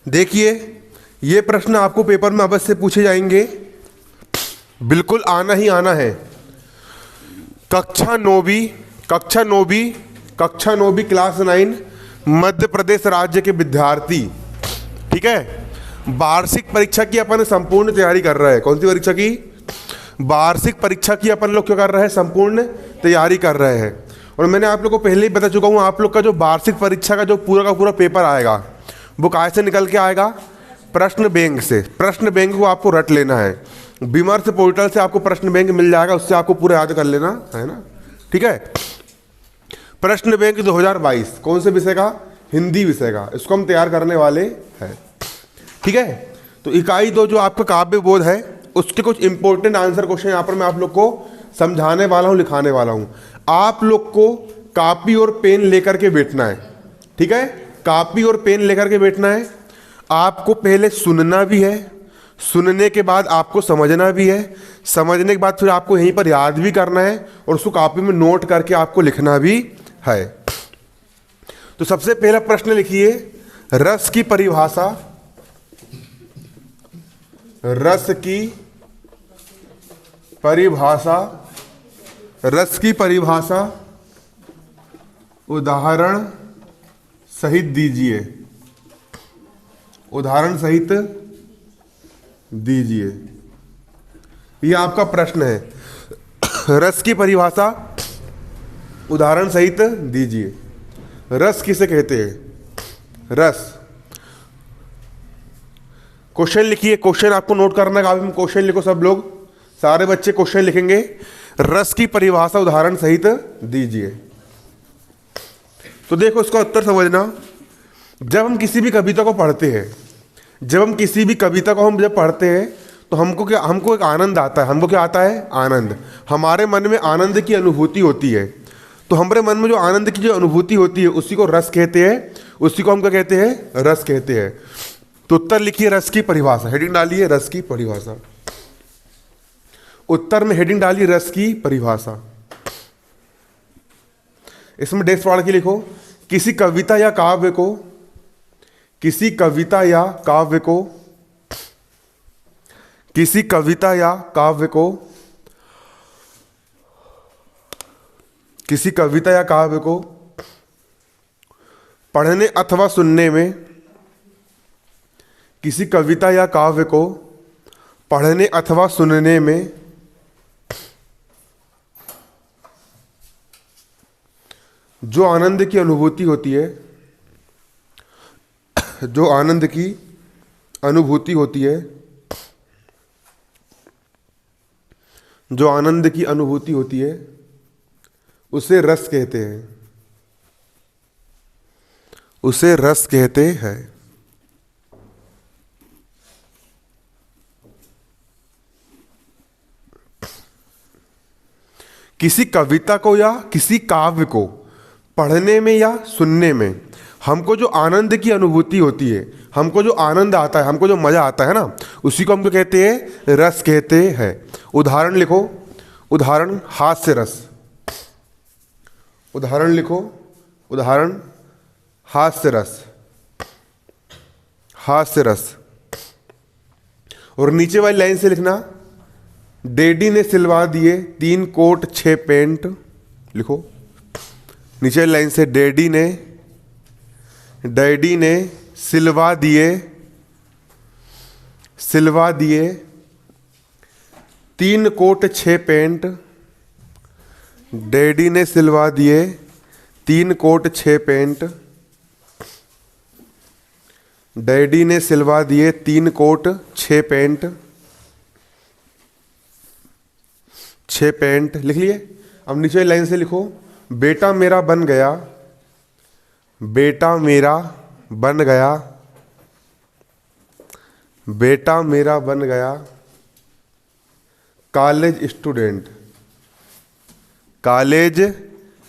देखिए, ये प्रश्न आपको पेपर में अवश्य पूछे जाएंगे, बिल्कुल आना ही आना है। कक्षा नौवीं क्लास 9 मध्य प्रदेश राज्य के विद्यार्थी, ठीक है, वार्षिक परीक्षा की अपन संपूर्ण तैयारी कर रहे हैं। कौन सी परीक्षा की? वार्षिक परीक्षा की अपन लोग क्या कर रहे हैं? संपूर्ण तैयारी कर रहे हैं। और मैंने आप लोग को पहले ही बता चुका हूँ, आप लोग का जो वार्षिक परीक्षा का जो पूरा का पूरा पेपर आएगा वो कहाँ से निकल के आएगा? प्रश्न बैंक से। प्रश्न बैंक को आपको रट लेना है। विमर्श पोर्टल से आपको प्रश्न बैंक मिल जाएगा, उससे आपको पूरा याद कर लेना है ना, ठीक है। प्रश्न बैंक 2022 कौन से विषय का? हिंदी विषय का। इसको हम तैयार करने वाले हैं, ठीक है। तो इकाई 2 जो आपका काव्य बोध है, उसके कुछ इंपॉर्टेंट आंसर क्वेश्चन यहाँ पर मैं आप लोग को समझाने वाला हूँ, लिखाने वाला हूँ। आप लोग को कॉपी और पेन लेकर के बैठना है, ठीक है। कॉपी और पेन लेकर के बैठना है। आपको पहले सुनना भी है, सुनने के बाद आपको समझना भी है, समझने के बाद फिर आपको यहीं पर याद भी करना है और उसको कॉपी में नोट करके आपको लिखना भी है। तो सबसे पहला प्रश्न लिखिए, रस की परिभाषा। रस की परिभाषा, रस की परिभाषा उदाहरण सहित दीजिए। उदाहरण सहित दीजिए, यह आपका प्रश्न है। रस की परिभाषा उदाहरण सहित दीजिए। रस किसे कहते हैं? रस। क्वेश्चन लिखिए, क्वेश्चन आपको नोट करना है। आप क्वेश्चन लिखो, सब लोग, सारे बच्चे क्वेश्चन लिखेंगे। रस की परिभाषा उदाहरण सहित दीजिए। तो देखो, इसका उत्तर समझना। जब हम किसी भी कविता को पढ़ते हैं, जब पढ़ते हैं तो हमको एक आनंद आता है। हमको क्या आता है? आनंद। हमारे मन में आनंद की अनुभूति होती है। तो हमारे मन में जो आनंद की जो अनुभूति होती है उसी को रस कहते हैं, उसी को हम क्या कहते हैं? रस कहते हैं। तो उत्तर लिखिए, रस की परिभाषा। हेडिंग डालिए, रस की परिभाषा। उत्तर में हेडिंग डालिए, रस की परिभाषा। इसमें डेस्क फाड़ के लिखो, किसी कविता या काव्य को, किसी कविता या काव्य को, किसी कविता या काव्य को, किसी कविता या काव्य को पढ़ने अथवा सुनने में, किसी कविता या काव्य को पढ़ने अथवा सुनने में जो आनंद की अनुभूति होती है, जो आनंद की अनुभूति होती है, जो आनंद की अनुभूति होती है, उसे रस कहते हैं, उसे रस कहते हैं। किसी कविता को या किसी काव्य को पढ़ने में या सुनने में हमको जो आनंद की अनुभूति होती है, हमको जो आनंद आता है, हमको जो मजा आता है ना, उसी को हम क्या कहते हैं? रस कहते हैं। उदाहरण लिखो, उदाहरण हास्य रस। उदाहरण लिखो, उदाहरण हास्य रस, हास्य रस। और नीचे वाली लाइन से लिखना, डैडी ने सिलवा दिए 3 कोट 6 पैंट। लिखो नीचे वाली लाइन से, डैडी ने सिलवा दिए 3 कोट 6 पैंट। डैडी ने सिलवा दिए 3 कोट 6 पैंट। डैडी ने सिलवा दिए 3 कोट 6 पैंट। 6 पैंट लिख लिए। अब नीचे लाइन से लिखो, बेटा मेरा बन गया, बेटा मेरा बन गया, बेटा मेरा बन गया कॉलेज स्टूडेंट, कॉलेज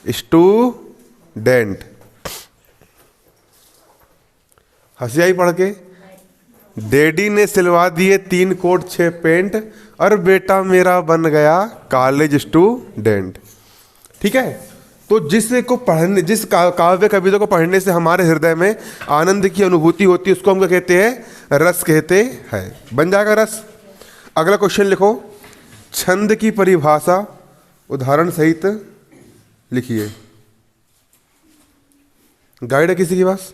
स्टूडेंट। हंसी आई पढ़ के? डैडी ने सिलवा दिए 3 कोट 6 पैंट और बेटा मेरा बन गया कॉलेज स्टूडेंट। ठीक है, तो जिस काव्य कविता को पढ़ने से हमारे हृदय में आनंद की अनुभूति होती है उसको हम क्या कहते हैं? रस कहते हैं। बन जाएगा रस। अगला क्वेश्चन लिखो, छंद की परिभाषा उदाहरण सहित लिखिए। गाइड है किसी के पास?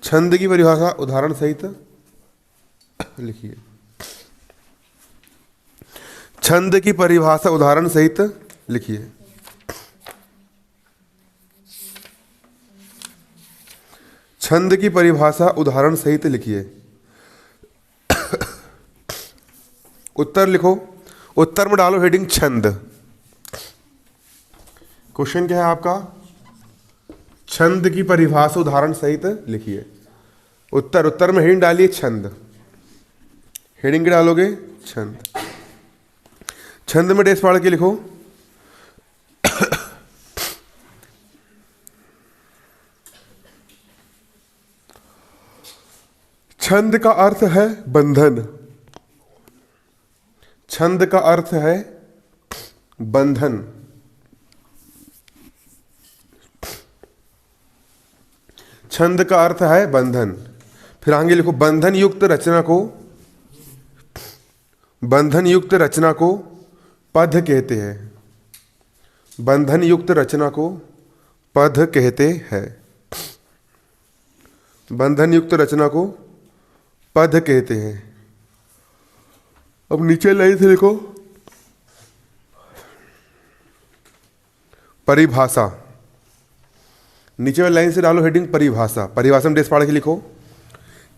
छंद की परिभाषा उदाहरण सहित लिखिए। छंद की परिभाषा उदाहरण सहित लिखिए। छंद की परिभाषा उदाहरण सहित लिखिए। उत्तर लिखो। उत्तर में डालो हेडिंग छंद। क्वेश्चन क्या है आपका? छंद की परिभाषा उदाहरण सहित लिखिए। उत्तर में हेडिंग डालिए छंद। हेडिंग क्या डालोगे? छंद। छंद में डेस पढ़ के लिखो। छंद का अर्थ है बंधन। छंद का अर्थ है बंधन। छंद का अर्थ है बंधन। फिर आगे लिखो, बंधन युक्त रचना को पद कहते हैं। बंधन युक्त रचना को पद कहते हैं। बंधन युक्त रचना को पद कहते हैं। अब नीचे लाइन से लिखो, परिभाषा। नीचे वाली लाइन से डालो हेडिंग परिभाषा। परिभाषा में डेस पढ़ के लिखो,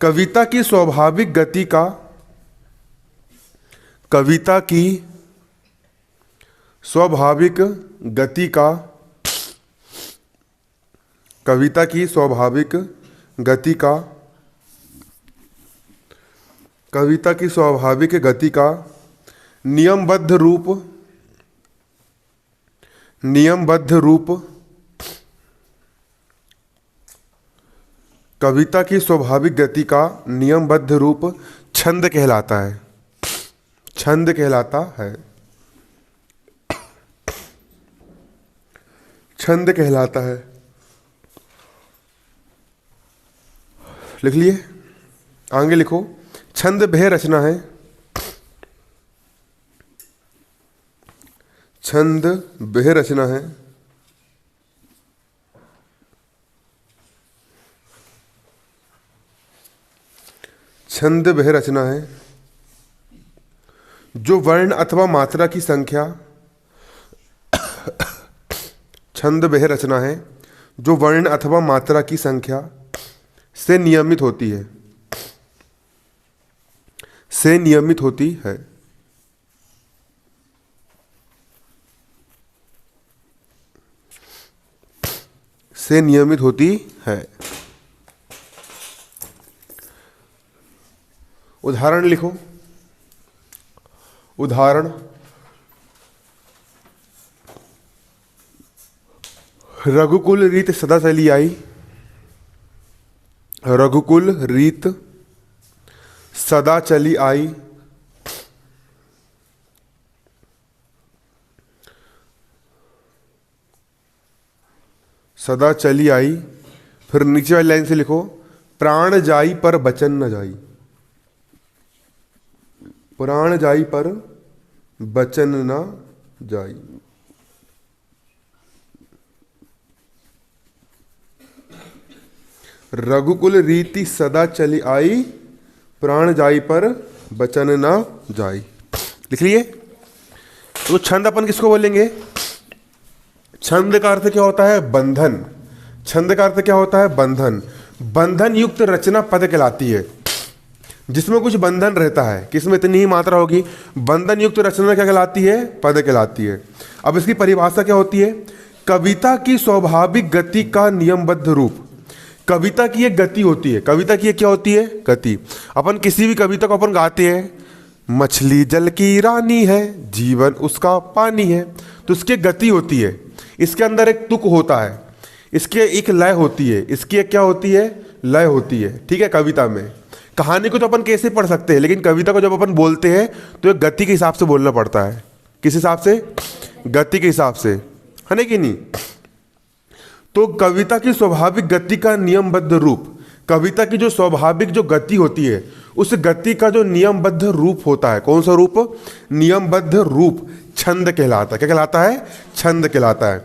कविता की स्वाभाविक गति का कविता की स्वाभाविक गति का कविता की स्वाभाविक गति का कविता की स्वाभाविक गति का नियमबद्ध रूप कविता की स्वाभाविक गति का नियमबद्ध रूप छंद कहलाता है। छंद कहलाता है। छंद कहलाता है। लिख लिए? आगे लिखो, छंद वह रचना है। छंद वह रचना है छंद वह रचना है जो वर्ण अथवा मात्रा की संख्या छंद वह रचना है जो वर्ण अथवा मात्रा की संख्या से नियमित होती है। से नियमित होती है। से नियमित होती है। उदाहरण लिखो। उदाहरण, रघुकुल रीत सदा चली आई। रघुकुल रीत सदा चली आई। सदा चली आई। फिर नीचे वाली लाइन से लिखो, प्राण जाई पर बचन न जाई। प्राण जाई पर बचन न जाई। रघुकुल रीति सदा चली आई, प्राण जाई पर बचन न जाई। लिख लिए? तो छंद अपन किसको बोलेंगे? छंद का अर्थ क्या होता है? बंधन। छंद का अर्थ क्या होता है? बंधन। बंधन युक्त रचना पद कहलाती है, जिसमें कुछ बंधन रहता है। किसमें? इतनी ही मात्रा होगी। बंधन युक्त रचना क्या कहलाती है? पद कहलाती है। अब इसकी परिभाषा क्या होती है? कविता की स्वाभाविक गति का नियमबद्ध रूप। कविता की एक गति होती है। कविता की एक क्या होती है? गति। अपन किसी भी कविता को अपन गाते हैं, मछली जल की रानी है, जीवन उसका पानी है, तो उसकी गति होती है। इसके अंदर एक तुक होता है, इसके एक लय होती है, इसकी एक क्या होती है? लय होती है। ठीक है। कविता में कहानी को तो अपन कैसे पढ़ सकते हैं, लेकिन कविता को जब अपन बोलते हैं तो एक गति के हिसाब से बोलना पड़ता है। किस हिसाब से? गति के हिसाब से। है ना कि नहीं। तो कविता की स्वाभाविक गति का नियमबद्ध रूप, कविता की जो स्वाभाविक जो गति होती है उस गति का जो नियमबद्ध रूप होता है, कौन सा रूप, नियमबद्ध रूप, छंद कहलाता है। क्या कहलाता है, छंद कहलाता है।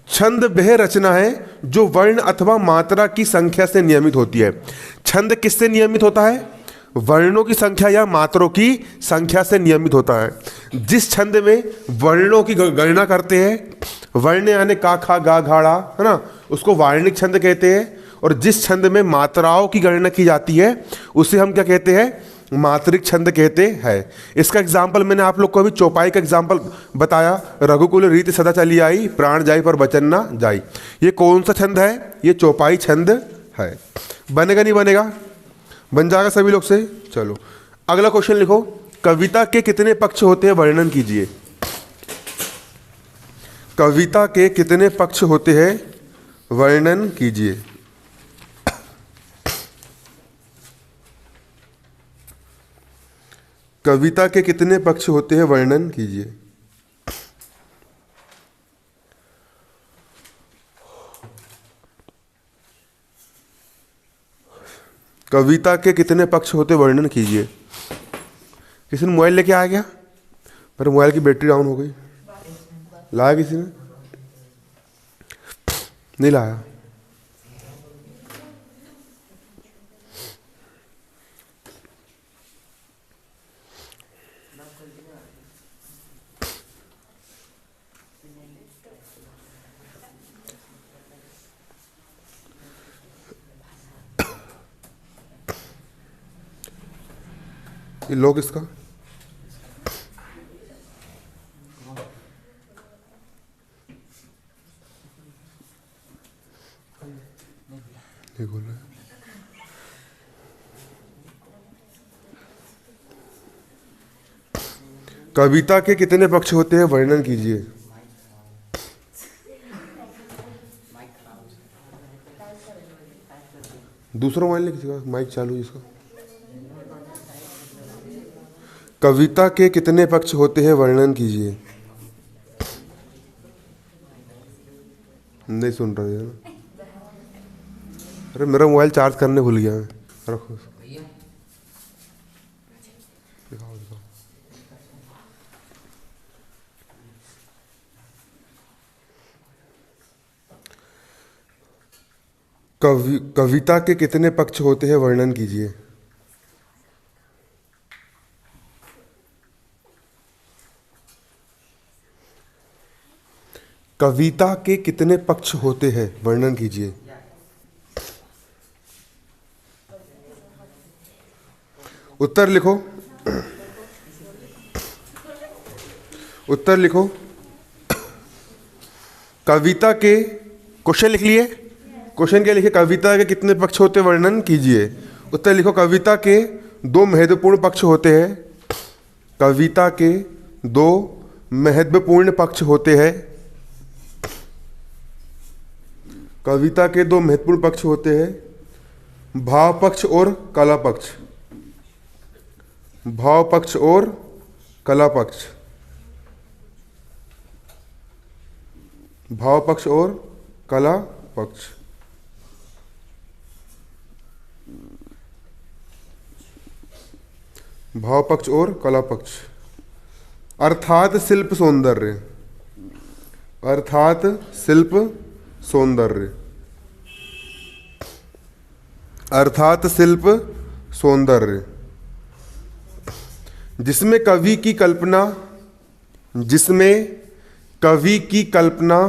छंद वह रचना है जो वर्ण अथवा मात्रा की संख्या से नियमित होती है। छंद किससे नियमित होता है, वर्णों की संख्या या मात्रों की संख्या से नियमित होता है। जिस छंद में वर्णों की गणना करते हैं, वर्ण यानी का खा गा घाड़ा, है ना, उसको वार्णिक छंद कहते हैं। और जिस छंद में मात्राओं की गणना की जाती है उसे हम क्या कहते हैं, मात्रिक छंद कहते हैं। इसका एग्जाम्पल मैंने आप लोग को अभी चौपाई का एग्जाम्पल बताया, रघुकुल रीति सदा चली आई, प्राण जाई पर वचन ना जाई। ये कौन सा छंद है, ये चौपाई छंद है। बनेगा नहीं बनेगा, बन जाएगा सभी लोग से। चलो अगला क्वेश्चन लिखो, कविता के कितने पक्ष होते हैं वर्णन कीजिए। कविता के कितने पक्ष होते हैं वर्णन कीजिए। कविता के कितने पक्ष होते हैं वर्णन कीजिए। कविता के कितने पक्ष होते वर्णन कीजिए। किसी ने मोबाइल लेके आ गया, पर मोबाइल की बैटरी डाउन हो गई, लाया किसी ने, नहीं लाया। ये लोग इसका ये बोल रहा है। कविता के कितने पक्ष होते हैं वर्णन कीजिए। दूसरा मोबाइल किसी का माइक चालू है इसका। कविता के कितने पक्ष होते हैं वर्णन कीजिए। नहीं सुन रहे हैं ना, अरे मेरा मोबाइल चार्ज करने भूल गया मैं, रखो दिखाओ दिखाओ। कविता के कितने पक्ष होते हैं वर्णन कीजिए। कविता के कितने पक्ष होते हैं वर्णन कीजिए। उत्तर लिखो, उत्तर लिखो। कविता के, क्वेश्चन लिख लिए, क्वेश्चन क्या लिखे, कविता के कितने पक्ष होते वर्णन कीजिए। उत्तर लिखो, कविता के दो महत्वपूर्ण पक्ष होते हैं। कविता के दो महत्वपूर्ण पक्ष होते हैं। कविता के दो महत्वपूर्ण पक्ष होते हैं, भाव पक्ष और कला पक्ष। भाव पक्ष और कला पक्ष। भाव पक्ष और कला पक्ष। भाव पक्ष और कला पक्ष। अर्थात शिल्प सौंदर्य, अर्थात शिल्प सौंदर्य, अर्थात शिल्प सौंदर्य, जिसमें कवि की कल्पना, जिसमें कवि की कल्पना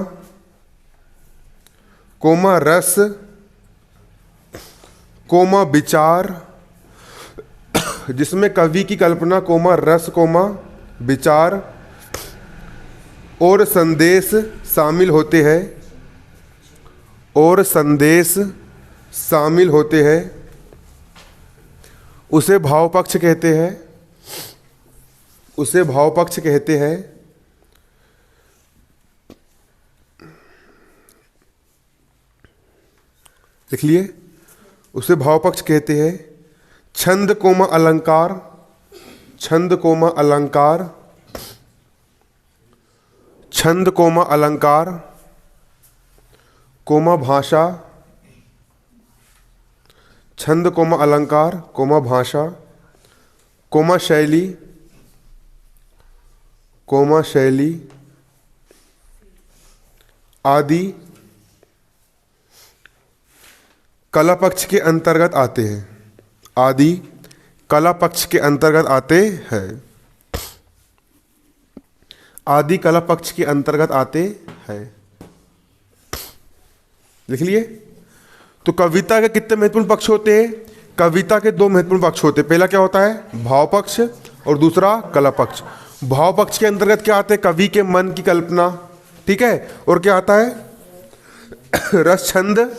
कोमा रस कोमा विचार, जिसमें कवि की कल्पना कोमा रस कोमा विचार और संदेश शामिल होते हैं, और संदेश शामिल होते हैं, उसे भाव पक्ष कहते हैं। उसे भाव पक्ष कहते हैं। लिख लिए, उसे भाव पक्ष कहते हैं। छंद कोमा अलंकार, छंद कोमा अलंकार, छंद कोमा अलंकार, कोमा भाषा, छंद कोमा अलंकार, कोमा भाषा, कोमा शैली, कोमा शैली आदि कला पक्ष के अंतर्गत आते हैं। आदि कला पक्ष के अंतर्गत आते हैं। आदि कला पक्ष के अंतर्गत आते हैं। लिख लिए। तो कविता के कितने महत्वपूर्ण पक्ष होते हैं? कविता के दो महत्वपूर्ण पक्ष होते हैं। पहला क्या होता है? भाव पक्ष, और दूसरा कला पक्ष। भाव पक्ष के अंतर्गत क्या आते हैं? कवि के मन की कल्पना, ठीक है, और क्या आता है? रस, छंद,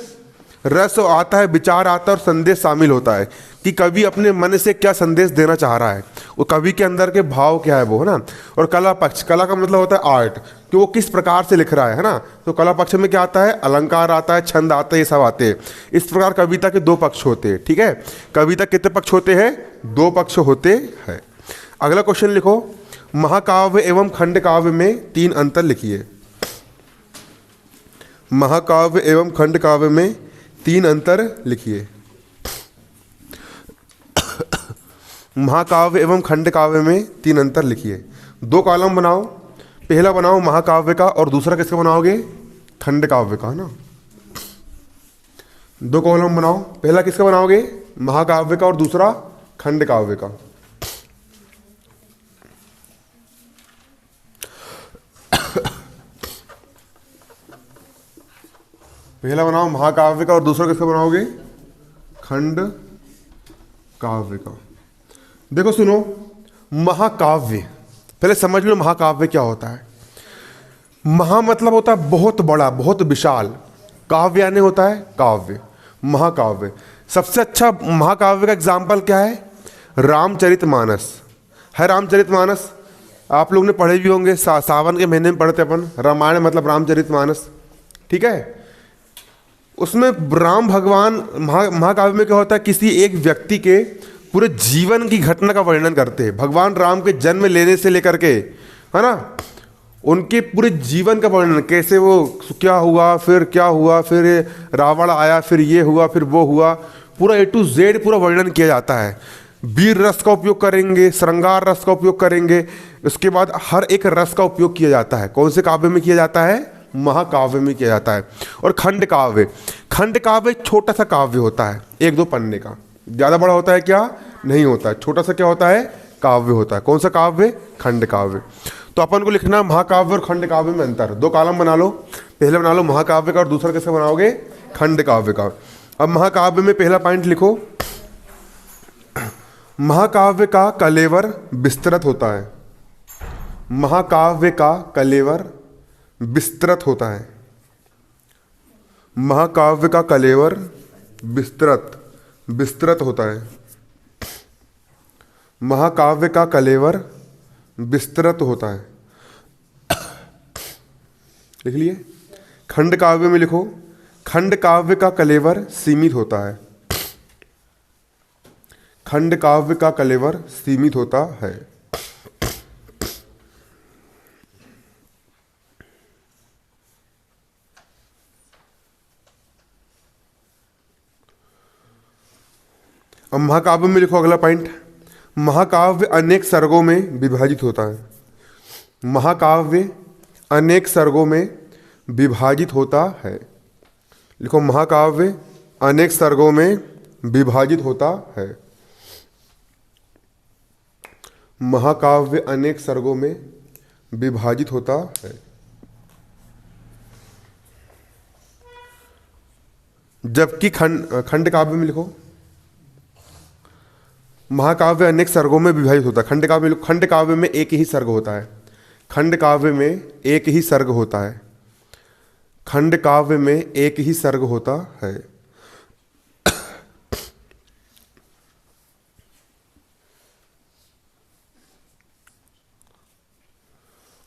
रस आता है, विचार आता है, और संदेश शामिल होता है कि कवि अपने मन से क्या संदेश देना चाह रहा है, वो कवि के अंदर के भाव क्या है वो, है ना। और कला पक्ष, कला का मतलब होता है आर्ट, कि वो किस प्रकार से लिख रहा है ना। तो कला पक्ष में क्या आता है? अलंकार आता है, छंद आता है, ये सब आते हैं। इस प्रकार कविता के दो पक्ष होते हैं, ठीक है। कविता कितने पक्ष होते हैं? दो पक्ष होते हैं। अगला क्वेश्चन लिखो, महाकाव्य एवं खंड काव्य में तीन अंतर लिखिए। महाकाव्य एवं खंड काव्य में तीन अंतर लिखिए। महाकाव्य एवं खंड काव्य में तीन अंतर लिखिए। दो कॉलम बनाओ, पहला बनाओ महाकाव्य का और दूसरा किसका बनाओगे? खंड काव्य का, है ना। दो कॉलम बनाओ, पहला किसका बनाओगे? महाकाव्य का, और दूसरा खंड काव्य का। पहला बनाओ महाकाव्य का और दूसरा किसका बनाओगे? खंड काव्य का। देखो सुनो, महाकाव्य, पहले समझ लो महाकाव्य क्या होता है। महा मतलब होता है बहुत बड़ा, बहुत विशाल। काव्य यानी होता है काव्य, महाकाव्य। सबसे अच्छा महाकाव्य का एग्जाम्पल क्या है? रामचरितमानस है। रामचरितमानस आप लोग ने पढ़े भी होंगे, सावन के महीने में पढ़ते अपन। रामायण मतलब रामचरितमानस, ठीक है। उसमें राम भगवान, महाकाव्य में क्या होता है? किसी एक व्यक्ति के पूरे जीवन की घटना का वर्णन करते हैं। भगवान राम के जन्म लेने से लेकर के, है ना, उनके पूरे जीवन का वर्णन, कैसे वो क्या हुआ, फिर क्या हुआ, फिर रावण आया, फिर ये हुआ, फिर वो हुआ, पूरा A to Z पूरा वर्णन किया जाता है। वीर रस का उपयोग करेंगे, श्रृंगार रस का उपयोग करेंगे, उसके बाद हर एक रस का उपयोग किया जाता है। कौन से काव्य में किया जाता है? महाकाव्य में किया जाता है। और खंड काव्य, खंड काव्य छोटा सा काव्य होता है, एक दो पन्ने का। ज़्यादा बड़ा होता है क्या? नहीं होता है। छोटा सा क्या होता है? काव्य होता है। कौन सा काव्य? खंड काव्य। तो अपन को लिखना महाकाव्य और खंड काव्य में अंतर। दो कॉलम बना लो, पहले बना लो महाकाव्य का और दूसरा कैसे बनाओगे? खंड काव्य का। अब महाकाव्य में पहला पॉइंट लिखो, महाकाव्य का कलेवर विस्तृत होता है। महाकाव्य का कलेवर विस्तृत होता है। महाकाव्य का कलेवर विस्तृत होता है। महाकाव्य का कलेवर विस्तृत होता है। लिख लिए। खंड काव्य में लिखो, खंड काव्य का कलेवर सीमित होता है। खंड काव्य का कलेवर सीमित होता है। अब महाकाव्य में लिखो अगला पॉइंट, महाकाव्य अनेक सर्गों में विभाजित होता है। महाकाव्य अनेक सर्गों में विभाजित होता है। लिखो, महाकाव्य अनेक सर्गों में विभाजित होता है। महाकाव्य अनेक सर्गों में विभाजित होता है। जबकि खंड काव्य में लिखो, महाकाव्य अनेक सर्गों में विभाजित होता है। खंड काव्य में एक ही सर्ग होता है। खंड काव्य में एक ही सर्ग होता है। खंड काव्य में एक ही सर्ग होता है।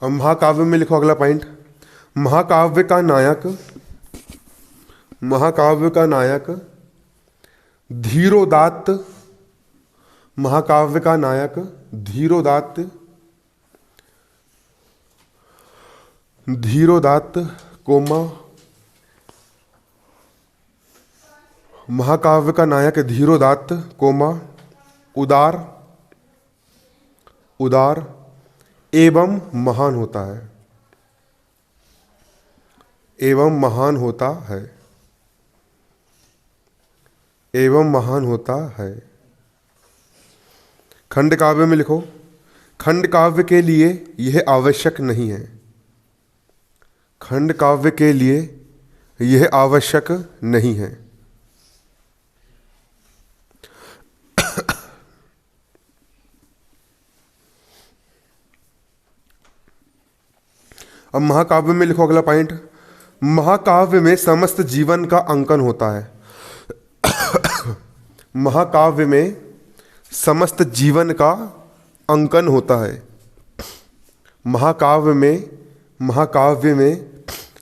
अब महाकाव्य में लिखो अगला पॉइंट, महाकाव्य का नायक धीरोदात्त, महाकाव्य का नायक धीरोदात्त कोमा महाकाव्य का नायक धीरोदात्त, कोमा, उदार उदार एवं महान होता है, एवं महान होता है, एवं महान होता है। खंड काव्य में लिखो, खंड काव्य के लिए यह आवश्यक नहीं है, खंड काव्य के लिए यह आवश्यक नहीं है। अब महाकाव्य में लिखो अगला पॉइंट, महाकाव्य में समस्त जीवन का अंकन होता है। महाकाव्य में समस्त जीवन का अंकन होता है। महाकाव्य में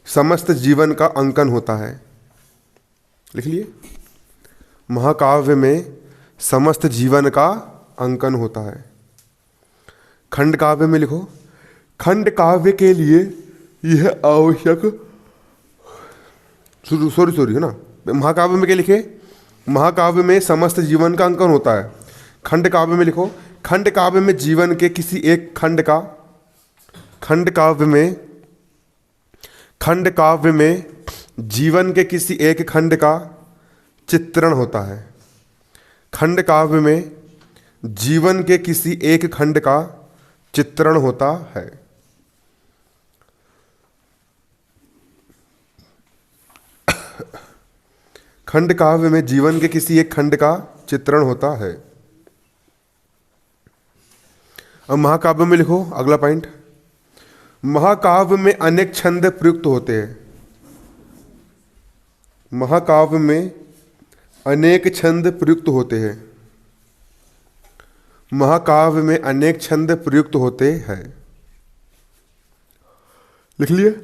समस्त जीवन का अंकन होता है। लिख लिए, महाकाव्य में समस्त जीवन का अंकन होता है। खंड काव्य में लिखो, खंड काव्य के लिए यह आवश्यक, सॉरी है ना, महाकाव्य में क्या लिखे, महाकाव्य में समस्त जीवन का अंकन होता है। खंड काव्य में लिखो, खंड काव्य में जीवन के किसी एक खंड का, खंड काव्य में जीवन के किसी एक खंड का चित्रण होता है। खंड काव्य में जीवन के किसी एक खंड का चित्रण होता है। खंड काव्य में जीवन के किसी एक खंड का चित्रण होता है। अब महाकाव्य में लिखो अगला पॉइंट, महाकाव्य में अनेक छंद प्रयुक्त होते हैं। महाकाव्य में अनेक छंद प्रयुक्त होते हैं। महाकाव्य में अनेक छंद प्रयुक्त होते हैं। लिख लिए,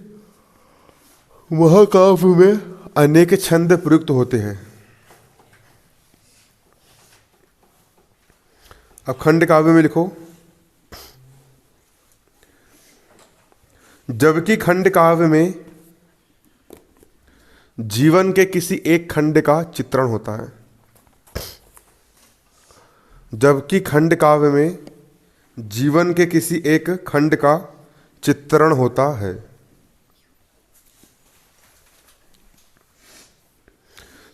महाकाव्य में अनेक छंद प्रयुक्त होते हैं। अब खंड काव्य में लिखो, जबकि खंड काव्य में जीवन के किसी एक खंड का चित्रण होता है। जबकि खंड काव्य में जीवन के किसी एक खंड का चित्रण होता है।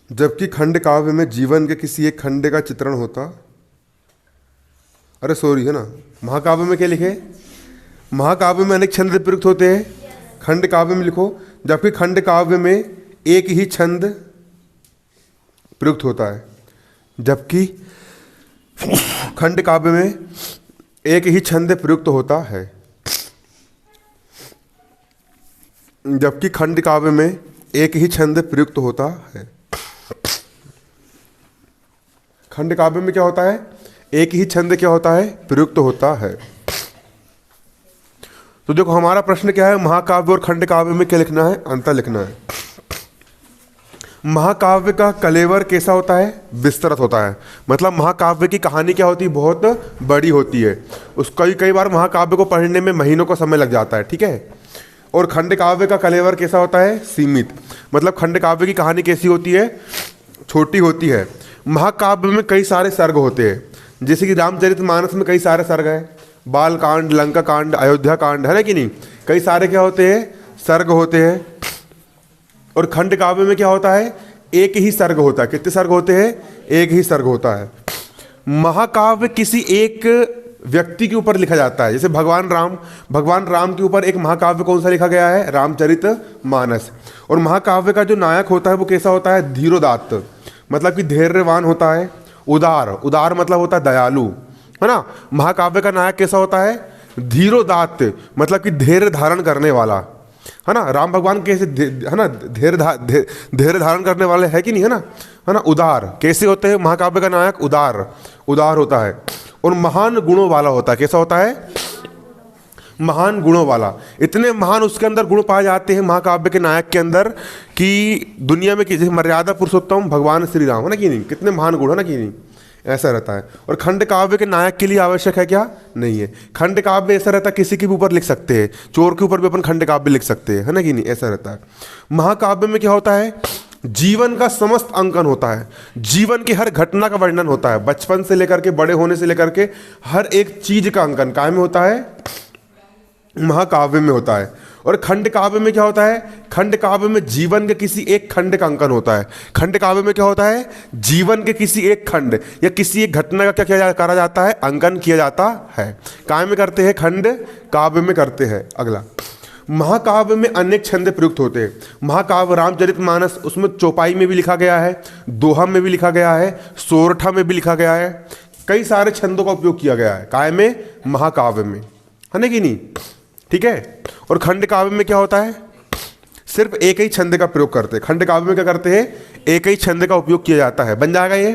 जबकि खंड काव्य में जीवन के किसी एक खंड का चित्रण होता, अरे सॉरी है ना, महाकाव्य में क्या लिखे, महाकाव्य में अनेक छंद प्रयुक्त होते हैं। खंड काव्य में लिखो, जबकि खंड काव्य में एक ही छंद प्रयुक्त होता है। जबकि खंड काव्य में एक ही छंद प्रयुक्त होता है। जबकि खंड काव्य में एक ही छंद प्रयुक्त होता है। खंड काव्य में क्या होता है, एक ही छंद क्या होता है, प्रयुक्त होता है। तो देखो हमारा प्रश्न क्या है, महाकाव्य और खंड काव्य में क्या लिखना है, अंतर लिखना है। महाकाव्य का कलेवर कैसा होता है, विस्तृत होता है। मतलब महाकाव्य की कहानी क्या होती है, बहुत बड़ी होती है। उसका कई बार महाकाव्य को पढ़ने में महीनों का समय लग जाता है, ठीक है। और खंड काव्य का कलेवर कैसा होता है, सीमित। मतलब खंड काव्य की कहानी कैसी होती है, छोटी होती है। महाकाव्य में कई सारे सर्ग होते हैं, जैसे कि रामचरितमानस में कई सारे सर्ग हैं, बाल कांड, लंका कांड, अयोध्या कांड, है ना कि नहीं, कई सारे क्या होते हैं, सर्ग होते हैं। और खंड काव्य में क्या होता है, एक ही सर्ग होता है। कितने सर्ग होते हैं, एक ही सर्ग होता है। महाकाव्य किसी एक व्यक्ति के ऊपर लिखा जाता है, जैसे भगवान राम के ऊपर एक महाकाव्य कौन सा लिखा गया है, रामचरितमानस। और महाकाव्य का जो नायक होता है वो कैसा होता है, धीरोदात्त, मतलब कि धैर्यवान होता है। उदार मतलब होता है दयालु, है ना। महाकाव्य का नायक कैसा होता है, धीरोदात्त, मतलब कि धैर्य धारण करने वाला, है ना। राम भगवान कैसे है ना, धैर्य धारण करने वाले है कि नहीं, है ना। उदार कैसे होते हैं, महाकाव्य का नायक उदार होता है। और महान गुणों वाला होता है, कैसा होता है, महान गुणों वाला। इतने महान उसके अंदर गुण पाए जाते हैं महाकाव्य के नायक के अंदर कि दुनिया में किसी मर्यादा पुरुषोत्तम भगवान श्री राम, है ना कि नहीं, कितने महान गुण, है ना कि नहीं, ऐसा रहता है। और खंड काव्य के नायक के लिए आवश्यक है क्या, नहीं है। खंड काव्य ऐसा रहता है किसी के भी ऊपर लिख सकते हैं, चोर के ऊपर भी अपन खंड काव्य लिख सकते हैं, है ना कि नहीं, ऐसा रहता है। महाकाव्य में क्या होता है, जीवन का समस्त अंकन होता है, जीवन की हर घटना का वर्णन होता है, बचपन से लेकर के बड़े होने से लेकर के हर एक चीज का अंकन काय में होता है, महाकाव्य में होता है। और खंड काव्य में क्या होता है, खंड काव्य में जीवन के किसी एक खंड का अंकन होता है। खंड काव्य में क्या होता है, जीवन के किसी एक खंड या किसी एक घटना का क्या किया करा जाता है, अंकन किया जाता है। काय में करते हैं, खंड काव्य में करते हैं। अगला, महाकाव्य में अनेक छंद प्रयुक्त होते हैं। महाकाव्य रामचरितमानस, उसमें चौपाई में भी लिखा गया है, दोहा में भी लिखा गया है, सोरठा में भी लिखा गया है, कई सारे छंदों का उपयोग किया गया है काय में, महाकाव्य में, है ना कि नहीं, ठीक है। और खंड काव्य में क्या होता है, सिर्फ एक ही छंद का प्रयोग करते हैं। खंड काव्य में क्या करते हैं, एक ही छंद का उपयोग किया जाता है। बन जाएगा, ये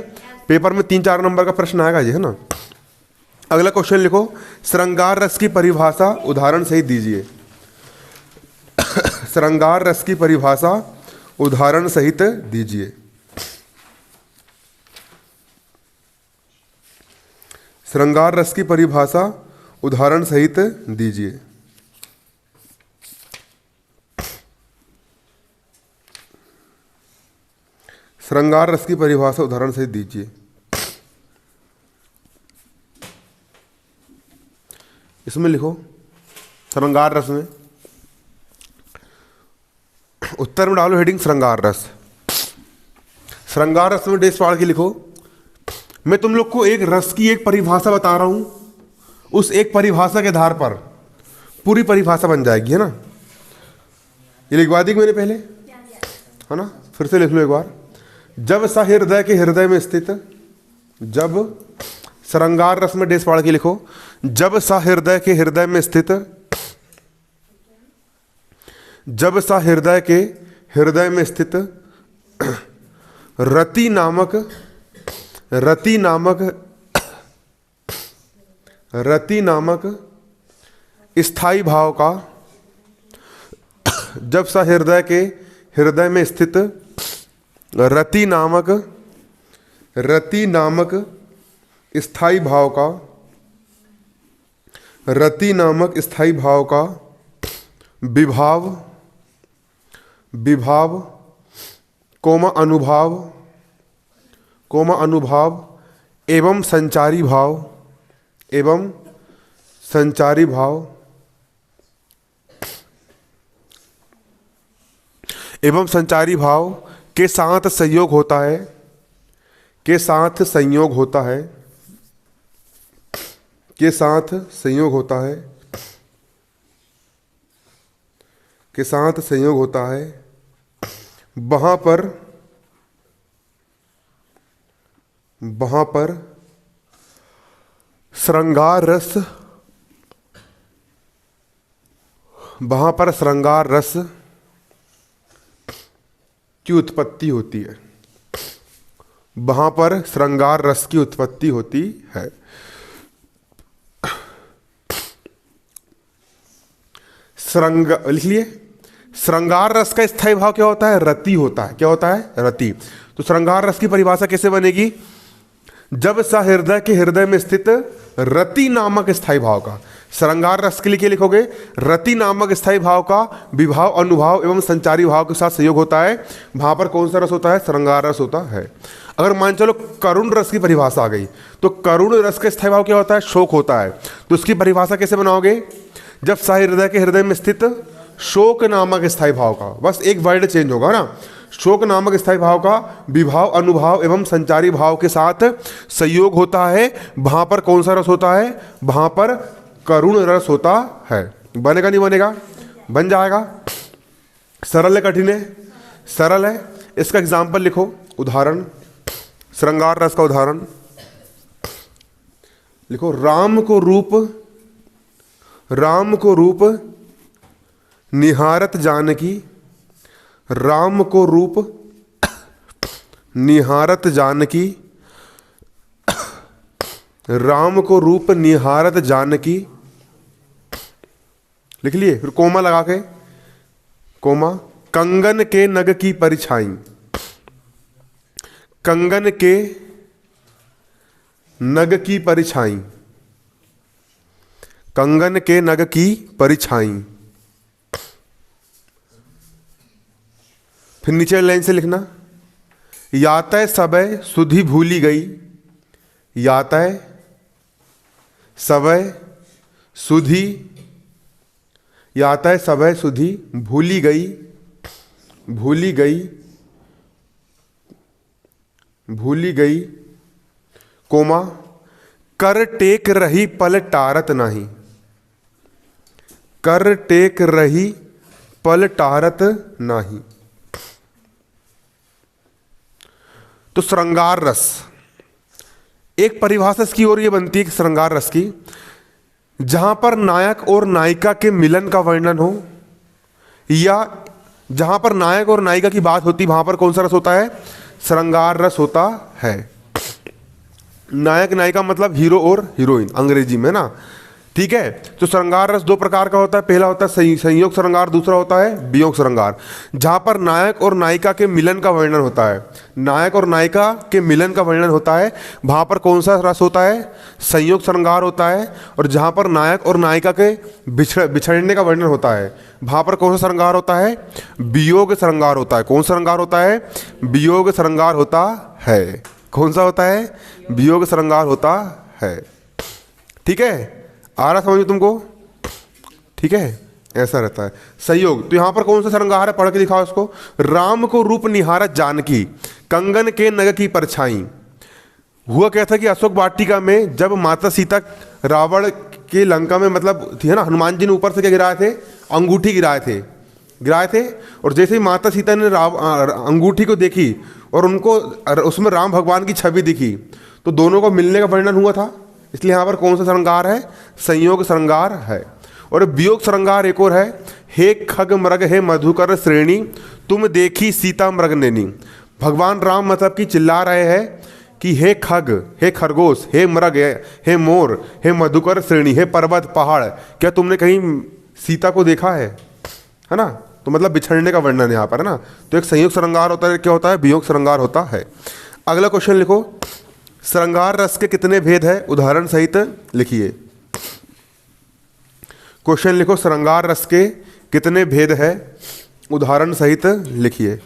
पेपर में 3-4 नंबर का प्रश्न आएगा जी, है ना। अगला क्वेश्चन लिखो, श्रृंगार रस की परिभाषा उदाहरण सहित दीजिए। श्रृंगार रस की परिभाषा उदाहरण सहित दीजिए। श्रृंगार रस की परिभाषा उदाहरण सहित दीजिए। श्रृंगार रस की परिभाषा उदाहरण सहित दीजिए। इसमें लिखो श्रृंगार रस में, उत्तर में डालो हेडिंग श्रृंगार रस। श्रृंगार रस में डेस फाड़ के लिखो, मैं तुम लोग को एक रस की एक परिभाषा बता रहा हूं, उस एक परिभाषा के आधार पर पूरी परिभाषा बन जाएगी, है ना। ये लिखवा दी मैंने पहले, है ना, फिर से लिख लो एक बार। जब सा हृदय के हृदय में स्थित, जब श्रृंगार रस में डेस फाड़ के लिखो, जब सा हृदय के हृदय में स्थित, जब सा हृदय के हृदय में स्थित रति नामक स्थाई भाव का, जब सा हृदय के हृदय में स्थित रति नामक स्थाई भाव का, रति नामक स्थाई भाव का विभाव कोमा अनुभाव एवं संचारी भाव के साथ संयोग होता है, के साथ संयोग होता है, के साथ संयोग होता है, के साथ संयोग होता है, वहाँ पर श्रृंगार रस, वहाँ पर श्रृंगार रस की उत्पत्ति होती है, वहाँ पर श्रृंगार रस की उत्पत्ति होती है। लिख लिए, श्रृंगार रस का स्थायी भाव क्या होता है, रति होता है। क्या होता है, रति। तो श्रृंगार रस की परिभाषा कैसे बनेगी, जब सा हृदय के हृदय में स्थित रति नामक स्थायी भाव का, श्रृंगार रस के लिए क्या लिखोगे, रति नामक स्थायी भाव का विभाव अनुभाव एवं संचारी भाव के साथ संयोग होता है, वहां पर कौन सा रस होता है, श्रृंगार रस होता है। अगर मान चलो करुण रस की परिभाषा आ गई, तो करुण रस का स्थायी भाव क्या होता है, शोक होता है। तो उसकी परिभाषा कैसे बनाओगे, जब सा हृदय के हृदय में स्थित शोक नामक स्थायी भाव का, बस एक वर्ड चेंज होगा ना, शोक नामक स्थायी भाव का विभाव अनुभाव एवं संचारी भाव के साथ संयोग होता है, वहां पर कौन सा रस होता है, वहां पर करुण रस होता है। बनेगा नहीं बनेगा, बन जाएगा। सरल है कठिन है, सरल है। इसका एग्जाम्पल लिखो, उदाहरण, श्रृंगार रस का उदाहरण लिखो, राम को रूप निहारत जानकी, राम को रूप निहारत जानकी, राम को रूप निहारत जानकी, लिख लिए, फिर कोमा लगा के, कोमा, कंगन के नग की परिछाई, कंगन के नग की परिछाई, कंगन के नग की परिछाई। फिर नीचे लाइन से लिखना, यातय सबय सुधि भूली गई, यातय सबय सुधि, यातय सबय सुधि भूली गई, भूली गई, भूली गई, कोमा कर टेक रही पल टारत नाही, कर टेक रही पल टारत नाही। तो श्रृंगार रस, एक परिभाषा इसकी और ये बनती है कि श्रृंगार रस की, जहां पर नायक और नायिका के मिलन का वर्णन हो, या जहां पर नायक और नायिका की बात होती, वहां पर कौन सा रस होता है? श्रृंगार रस होता है। नायक नायिका मतलब हीरो और हीरोइन अंग्रेजी में ना, ठीक है। तो श्रृंगार रस दो प्रकार का होता है, पहला होता है संयोग श्रृंगार, दूसरा होता है वियोग श्रृंगार। जहां पर नायक और नायिका के मिलन का वर्णन होता है, नायक और नायिका के मिलन का वर्णन होता है, वहां पर कौन सा रस होता है? संयोग श्रृंगार होता है। और जहां पर नायक और नायिका के बिछड़ने का वर्णन होता है, वहां पर कौन सा श्रृंगार होता है? वियोग श्रृंगार होता है। कौन सा श्रृंगार होता है? वियोग श्रृंगार होता है। कौन सा होता है? वियोग श्रृंगार होता है। ठीक है, आ रहा समझ में तुमको? ठीक है, ऐसा रहता है संयोग। तो यहां पर कौन सा श्रृंगार है? पढ़ के दिखाओ इसको। राम को रूप निहारत जानकी, कंगन के नग की परछाई। हुआ क्या था कि अशोक वाटिका में जब माता सीता रावण के लंका में मतलब थी है ना, हनुमान जी ने ऊपर से क्या गिराए थे? अंगूठी गिराए थे। और जैसे ही माता सीता ने अंगूठी को देखी और उनको उसमें राम भगवान की छवि दिखी, तो दोनों को मिलने का वर्णन हुआ था। इसलिए यहाँ पर कौन सा श्रृंगार है? संयोग श्रृंगार है। और वियोग श्रृंगार एक और है, हे खग मृग हे मधुकर श्रेणी, तुम देखी सीता मृग नैनी। भगवान राम मतलब कि चिल्ला रहे हैं कि हे खग, हे खरगोश, हे मृग, हे मोर, हे मधुकर श्रेणी, हे पर्वत पहाड़, क्या तुमने कहीं सीता को देखा है ना? तो मतलब बिछड़ने का वर्णन यहाँ पर है ना। तो एक संयोग श्रृंगार होता है, क्या होता है? वियोग श्रृंगार होता है। अगला क्वेश्चन लिखो, श्रृंगार रस के कितने भेद है? उदाहरण सहित लिखिए। क्वेश्चन लिखो, श्रृंगार रस के कितने भेद है? उदाहरण सहित लिखिए।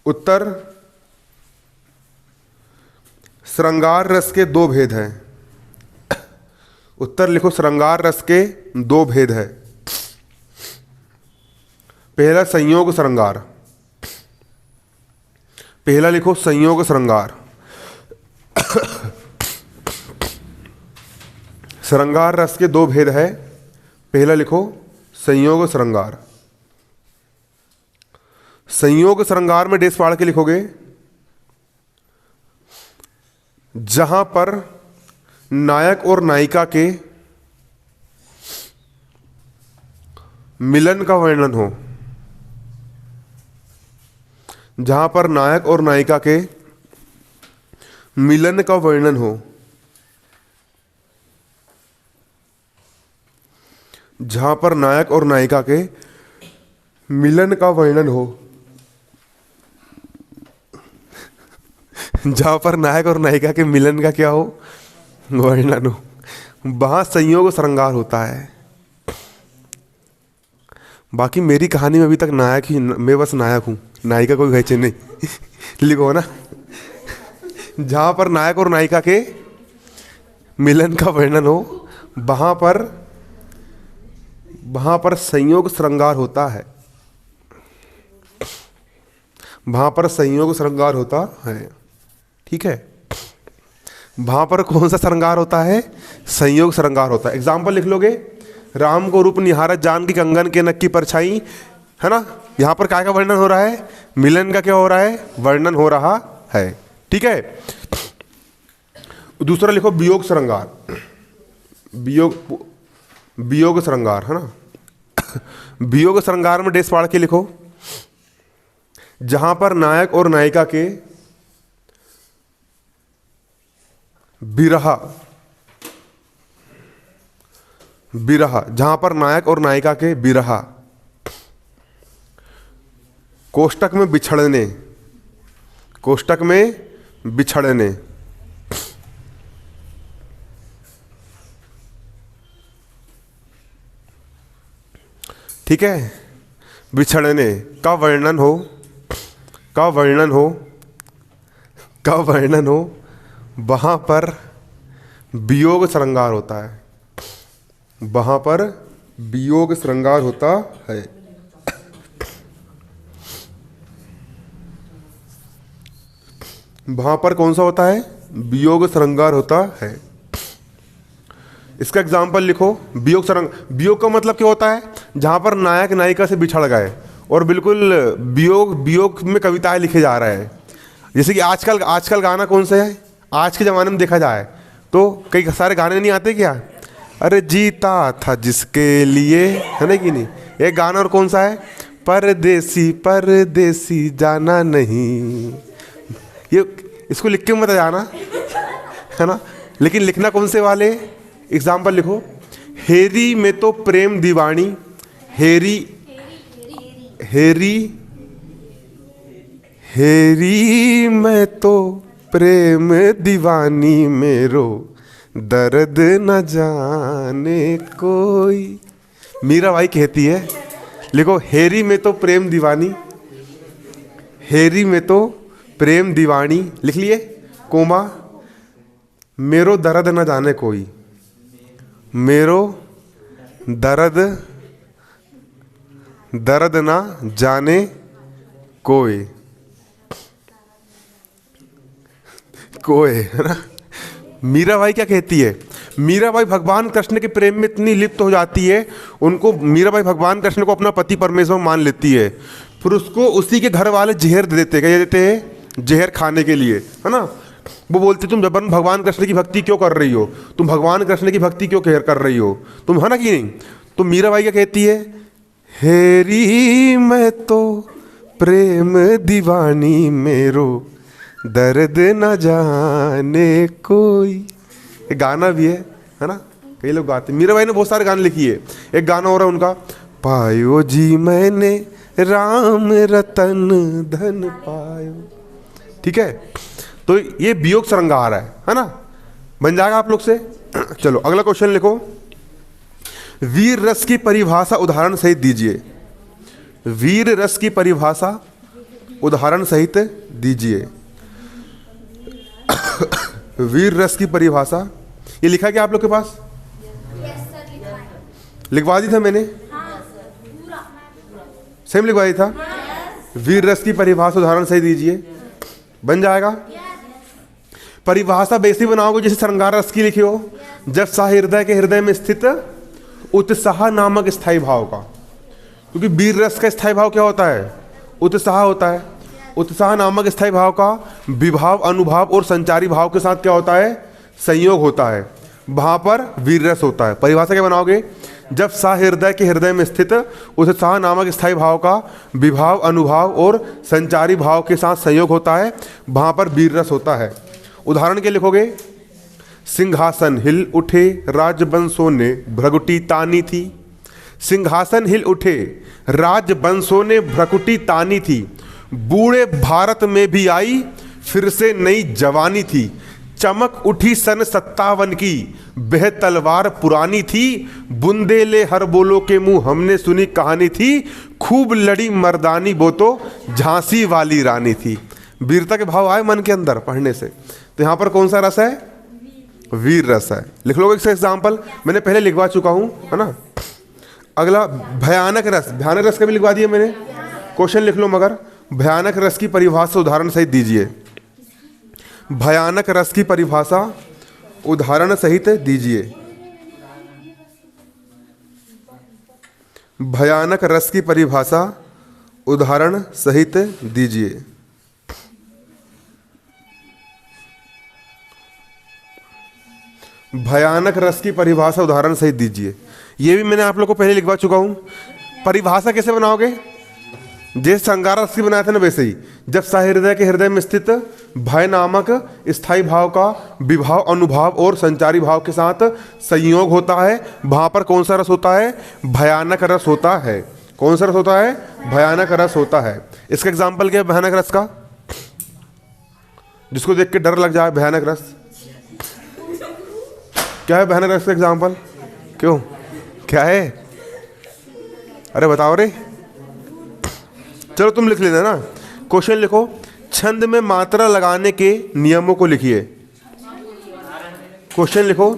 उत्तर, श्रृंगार रस के दो भेद हैं। उत्तर लिखो, श्रृंगार रस के दो भेद है। पहला संयोग श्रृंगार, पहला लिखो संयोग श्रृंगार। श्रृंगार रस के दो भेद है। पहला लिखो संयोग श्रृंगार। संयोग श्रृंगार में डेस फाड़ के लिखोगे, जहां पर नायक और नायिका के मिलन का वर्णन हो, जहां पर नायक और नायिका के मिलन का वर्णन हो, जहां पर नायक और नायिका के मिलन का वर्णन हो, जहां पर नायक और नायिका के मिलन का क्या हो? वर्णन हो, वहां संयोग श्रृंगार होता है। बाकी मेरी कहानी में अभी तक नायक ही, मैं बस नायक हूं, नायिका कोई घैचे नहीं। लिखो ना, जहां पर नायक और नायिका के मिलन का वर्णन हो, वहां पर संयोग श्रृंगार होता है। वहां पर संयोग श्रृंगार होता है। ठीक है, वहां पर कौन सा श्रृंगार होता है? संयोग श्रृंगार होता है। एग्जाम्पल लिख लोगे, राम को रूप निहारत जान की कंगन के नक की परछाई, है ना। यहां पर क्या का वर्णन हो रहा है? मिलन का क्या हो रहा है? वर्णन हो रहा है। ठीक है, दूसरा लिखो वियोग श्रृंगार। वियोग श्रृंगार है ना। वियोग श्रृंगार में डेस फाड़ के लिखो, जहां पर नायक और नायिका के विरह, जहां पर नायक और नायिका के विरह, कोष्टक में बिछड़ने, कोष्टक में बिछड़ने, ठीक है, बिछड़ने का वर्णन हो, का वर्णन हो वहाँ पर वियोग श्रृंगार होता है, वहाँ पर वियोग श्रृंगार होता है। वहाँ पर कौन सा होता है? वियोग श्रृंगार होता है। इसका एग्जाम्पल लिखो। वियोग का मतलब क्या होता है? जहाँ पर नायक नायिका से बिछड़ गए और बिल्कुल वियोग में कविताएं लिखे जा रहे हैं। जैसे कि आजकल गाना कौन सा है? आज के ज़माने में देखा जाए तो कई सारे गाने नहीं आते क्या? अरे जीता था जिसके लिए, है ना कि नहीं? एक गाना और कौन सा है? परदेसी परदेसी जाना नहीं। ये इसको लिख के मत जाना, है ना? लेकिन लिखना कौन से वाले? एग्जाम्पल लिखो। हेरी में तो प्रेम दीवानी, हेरी में तो प्रेम दीवानी मेरो दर्द न जाने कोई। मीरा बाई कहती है, लिखो हेरी में तो प्रेम दीवानी, हेरी में तो प्रेम दीवानी लिख लिए, कोमा मेरो दर्द न जाने कोई, मेरो दर्द ना जाने कोई, है ना? मीराबाई क्या कहती है? मीराबाई भगवान कृष्ण के प्रेम में इतनी लिप्त हो जाती है, उनको मीराबाई भगवान कृष्ण को अपना पति परमेश्वर मान लेती है। फिर उसको उसी के घर वाले जहर दे देते हैं। क्या देते हैं? जहर खाने के लिए, है ना? वो बोलते तुम जबरन भगवान कृष्ण की भक्ति क्यों कर रही हो, तुम भगवान कृष्ण की भक्ति क्यों कर रही हो तुम, है ना कि नहीं? तो मीराबाई क्या कहती है? हेरी मैं तो प्रेम दीवानी मेरो दर्द न जाने कोई। एक गाना भी है ना? कई लोग गाते। मीराबाई ने बहुत सारे गाने लिखी है। एक गाना हो रहा है उनका, पायो जी मैंने राम रतन धन पायो। ठीक है, तो ये वियोग श्रृंगार है ना? बन जाएगा आप लोग से। चलो अगला क्वेश्चन लिखो। वीर रस की परिभाषा उदाहरण सहित दीजिए। वीर रस की परिभाषा उदाहरण सहित दीजिए। वीर रस की परिभाषा, ये लिखा क्या आप लोग के पास? लिखवा दी था मैंने? सेम लिखवा दी था। वीर रस की परिभाषा उदाहरण सहित दीजिए, बन जाएगा। परिभाषा वैसी बनाओगे जैसे श्रृंगार रस की लिखी हो। जब सा हृदय के हृदय में स्थित उत्साह नामक स्थायी भाव का, क्योंकि वीर रस का स्थायी भाव क्या होता है? उत्साह होता है। उत्साह नामक स्थायी भाव का विभाव अनुभाव और संचारी भाव के साथ क्या होता है? संयोग होता है। वहां पर वीर रस होता है। परिभाषा क्या बनाओगे? जब सा हृदय के हृदय में स्थित उत्साह नामक स्थायी भाव का विभाव अनुभाव और संचारी भाव के साथ संयोग होता है, वहां पर वीर रस होता है। उदाहरण के लिखोगे, सिंहासन हिल उठे राजवंशों ने भ्रगुटी तानी थी। सिंहासन हिल उठे राजवंशों ने भ्रगुटी तानी थी। बूढ़े भारत में भी आई फिर से नई जवानी थी। चमक उठी सन 57 की वह तलवार पुरानी थी। बुंदेले हर बोलो के मुंह हमने सुनी कहानी थी। खूब लड़ी मर्दानी वो तो झांसी वाली रानी थी। वीरता के भाव आए मन के अंदर पढ़ने से। तो यहाँ पर कौन सा रस है? वीर रस है। लिख लोगे इसका एग्जाम्पल, मैंने पहले लिखवा चुका हूँ, है ना? अगला भयानक रस। भयानक रस का भी लिखवा दिया मैंने। क्वेश्चन लिख लो, मगर भयानक रस की परिभाषा उदाहरण सहित दीजिए। भयानक रस की परिभाषा उदाहरण सहित दीजिए। भयानक रस की परिभाषा उदाहरण सहित दीजिए। भयानक रस की परिभाषा उदाहरण सहित दीजिए। ये भी मैंने आप लोग को पहले लिखवा चुका हूं। परिभाषा कैसे बनाओगे? जैसे श्रृंगार रस की बनाए थे ना, वैसे ही। जब सहृदय के हृदय में स्थित भय नामक स्थायी भाव का विभाव अनुभाव और संचारी भाव के साथ संयोग होता है, वहां पर कौन सा रस होता है? भयानक रस होता है। कौन सा रस होता है? भयानक रस होता है। इसका एग्जाम्पल क्या है भयानक रस का? जिसको देख के डर लग जाए। भयानक रस क्या है? भयानक रस का एग्जाम्पल क्यों क्या है? अरे बताओ रे। चलो तुम लिख लेना ना। क्वेश्चन लिखो, छंद में मात्रा लगाने के नियमों को लिखिए। क्वेश्चन लिखो,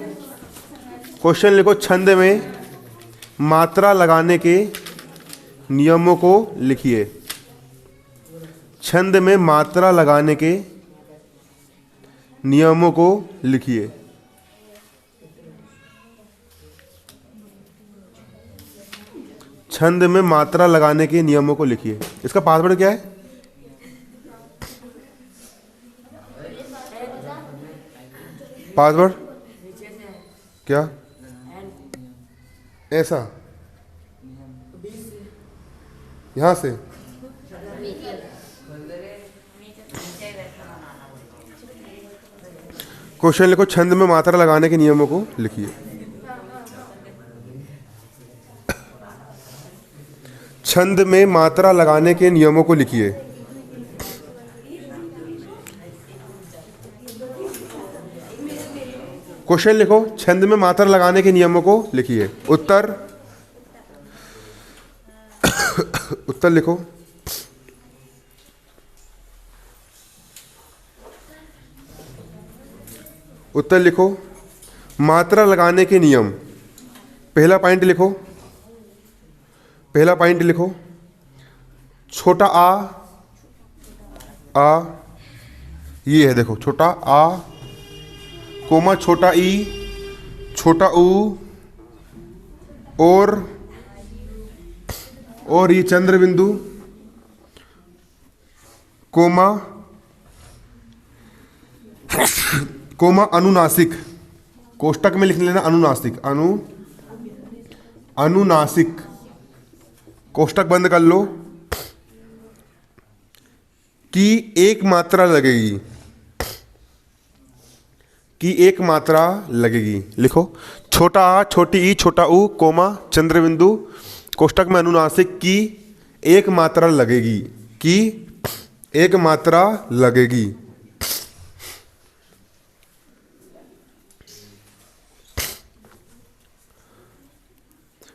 क्वेश्चन लिखो, छंद में मात्रा लगाने के नियमों को लिखिए। छंद में मात्रा लगाने के नियमों को लिखिए। छंद में मात्रा लगाने के नियमों को लिखिए। इसका पासवर्ड क्या है? पासवर्ड क्या? ऐसा यहां से क्वेश्चन लिखो, छंद में मात्रा लगाने के नियमों को लिखिए। छंद में मात्रा लगाने के नियमों को लिखिए। क्वेश्चन लिखो, छंद में मात्रा लगाने के नियमों को लिखिए। उत्तर उत्तर लिखो। उत्तर लिखो। मात्रा लगाने के नियम। पहला पॉइंट लिखो, पहला पॉइंट लिखो। छोटा आ ये है, देखो, छोटा आ कोमा छोटा ई छोटा ऊ और ये चंद्र बिंदु कोमा अनुनासिक। कोष्टक में लिख लेना अनुनासिक, अनुनासिक। कोष्टक बंद कर लो। की एक मात्रा लगेगी, की एक मात्रा लगेगी। लिखो, छोटा आ छोटी ई छोटा ऊ कोमा चंद्र बिंदु कोष्टक में अनुनासिक की एक मात्रा लगेगी, की एक मात्रा लगेगी।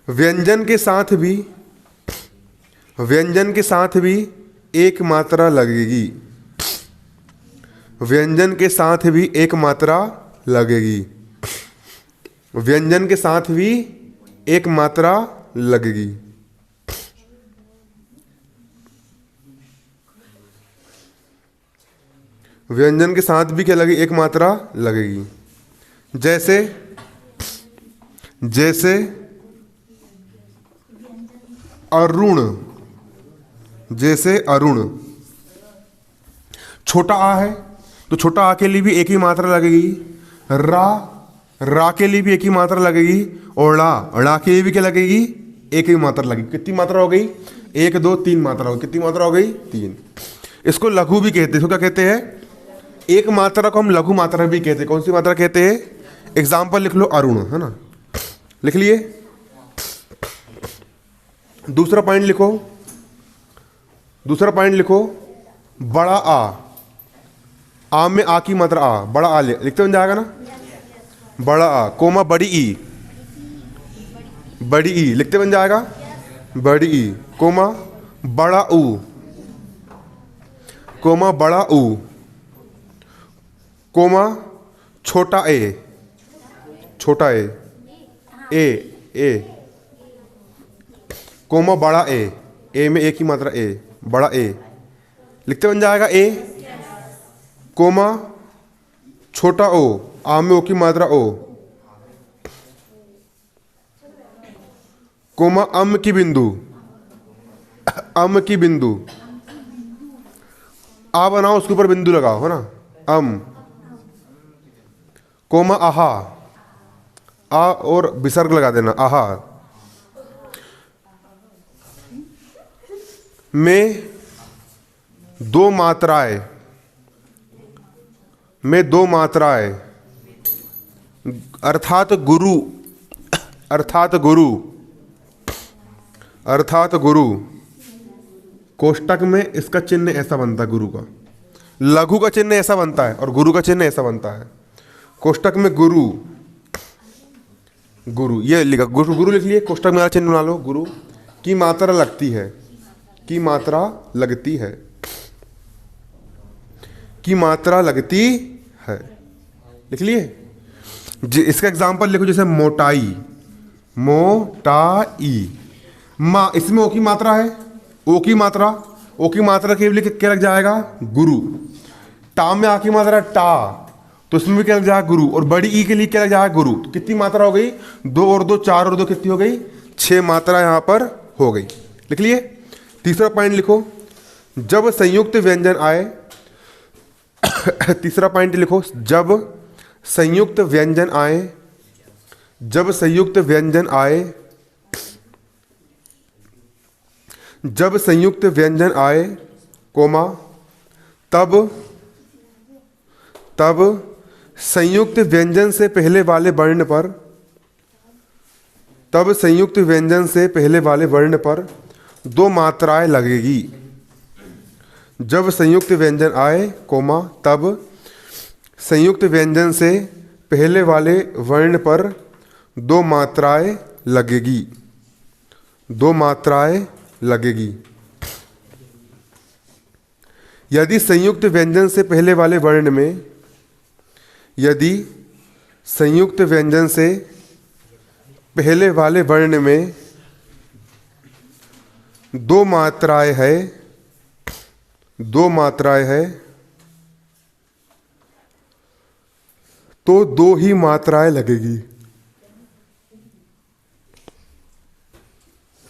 व्यंजन के साथ भी, व्यंजन के साथ भी एक मात्रा लगेगी। व्यंजन के साथ भी एक मात्रा लगेगी। व्यंजन के साथ भी एक मात्रा लगेगी। व्यंजन के साथ भी क्या लगेगी? एक मात्रा लगेगी। जैसे जैसे अरुण, जैसे अरुण। छोटा आ है तो छोटा आ के लिए भी एक ही मात्रा लगेगी। रा के लिए भी एक ही मात्रा लगेगी। और ड़ा के लिए भी क्या लगेगी? एक ही मात्रा लगेगी। कितनी मात्रा हो गई? 1 2 3 मात्रा हो गई। कितनी मात्रा हो गई? 3। इसको लघु भी कहते हैं। इसको क्या कहते हैं? एक मात्रा को हम लघु मात्रा भी कहते हैं। कौन सी मात्रा कहते हैं? एग्जाम्पल लिख लो, अरुण, है ना, लिख लिए। दूसरा पॉइंट लिखो, दूसरा पॉइंट लिखो, बड़ा आ में आ की मात्रा आ, बड़ा आ लिखते बन जाएगा ना। बड़ा आ कोमा बड़ी ई, बड़ी ई लिखते बन जाएगा। बड़ी ई कोमा बड़ा ऊ, कोमा बड़ा ऊ, कोमा छोटा ए, छोटा ए कोमा बड़ा ए में एक ही मात्रा ए, बड़ा ए लिखते बन जाएगा। ए कोमा छोटा ओ, आ में ओ की मात्रा ओ, कोमा अम की बिंदु, अम की बिंदु। आ बनाओ, उसके ऊपर बिंदु लगाओ, है ना, अम। कोमा आहा, आ और विसर्ग लगा देना, आहा। में 2 मात्राएं, में 2 मात्राएं, अर्थात गुरु, अर्थात गुरु, अर्थात गुरु। कोष्टक में इसका चिन्ह ऐसा बनता है, गुरु का। लघु का चिन्ह ऐसा बनता है और गुरु का चिन्ह ऐसा बनता है। कोष्टक में गुरु, गुरु ये लिखा, गुरु लिख लिए। कोष्टक में चिन्ह बना लो, गुरु की मात्रा लगती है, की मात्रा लगती है। की मात्रा लगती है। लिख लिए। इसका एग्जांपल लिखो, जैसे मोटाई, मोटाई, माँ, इसमें ओ की मात्रा है, ओ की मात्रा, ओ की मात्रा के लिए क्या लग जाएगा, गुरु। टा में आ की मात्रा टा, तो इसमें भी क्या लग जाएगा, गुरु। और बड़ी ई के लिए क्या लग जाएगा, गुरु। तो कितनी मात्रा हो गई, 2 और 2 4 और 2 कितनी हो गई, 6 मात्रा यहां पर हो गई। लिख लिए। तीसरा पॉइंट लिखो, जब संयुक्त व्यंजन आए तीसरा पॉइंट लिखो, जब संयुक्त व्यंजन आए, जब संयुक्त व्यंजन आए, जब संयुक्त व्यंजन आए, कोमा, तब संयुक्त व्यंजन से पहले वाले वर्ण पर, तब संयुक्त व्यंजन से पहले वाले वर्ण पर 2 मात्राएं लगेगी। जब संयुक्त व्यंजन आए, कोमा, तब संयुक्त व्यंजन से पहले वाले वर्ण पर 2 मात्राएं लगेगी, 2 मात्राएं लगेगी। यदि संयुक्त व्यंजन से पहले वाले वर्ण में, यदि संयुक्त व्यंजन से पहले वाले वर्ण में 2 मात्राएं है, 2 मात्राएं है, तो 2 ही मात्राएं लगेगी,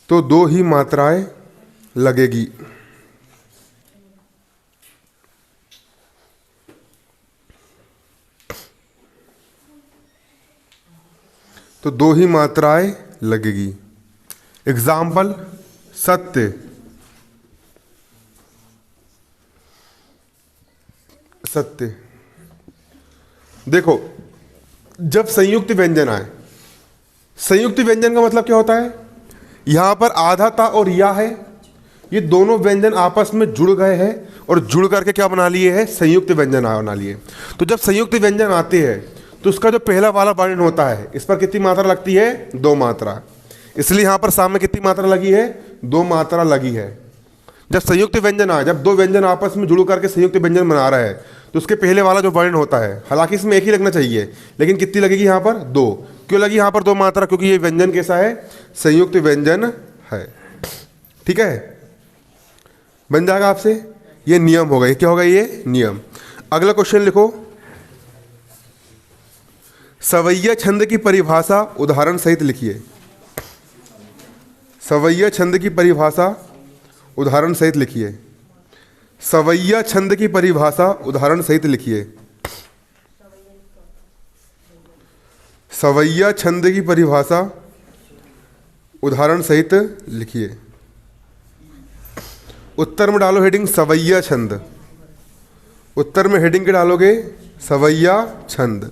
तो 2 ही मात्राएं लगेगी। तो 2 ही मात्राएं लगेगी। एग्जाम्पल, सत्य, सत्य। देखो, जब संयुक्त व्यंजन आए, संयुक्त व्यंजन का मतलब क्या होता है, यहां पर आधा ता और या है, ये दोनों व्यंजन आपस में जुड़ गए हैं और जुड़ करके क्या बना लिए है, संयुक्त व्यंजन बना लिए। तो जब संयुक्त व्यंजन आते हैं तो उसका जो पहला वाला वर्ण होता है, इस पर कितनी मात्रा लगती है, 2 मात्रा। इसलिए यहां पर सामने कितनी मात्रा लगी है, 2 मात्रा लगी है। जब संयुक्त व्यंजन आए, जब 2 व्यंजन आपस में जुड़ करके संयुक्त व्यंजन बना रहा है, तो उसके पहले वाला जो वर्ण होता है, हालांकि इसमें एक ही लगना चाहिए, लेकिन कितनी लगेगी यहाँ पर, 2। क्यों लगी यहाँ पर 2 मात्रा, क्योंकि ये व्यंजन कैसा है, संयुक्त व्यंजन है। ठीक है, बन जाएगा आपसे, ये नियम होगा। ये क्या होगा, ये नियम। अगला क्वेश्चन लिखो, सवैया छंद की परिभाषा उदाहरण सहित लिखिए। सवैया छंद की परिभाषा उदाहरण सहित लिखिए। सवैया छंद की परिभाषा उदाहरण सहित लिखिए। सवैया छंद की परिभाषा उदाहरण सहित लिखिए। उत्तर में डालो हेडिंग सवैया छंद। उत्तर में हेडिंग के डालोगे सवैया छंद।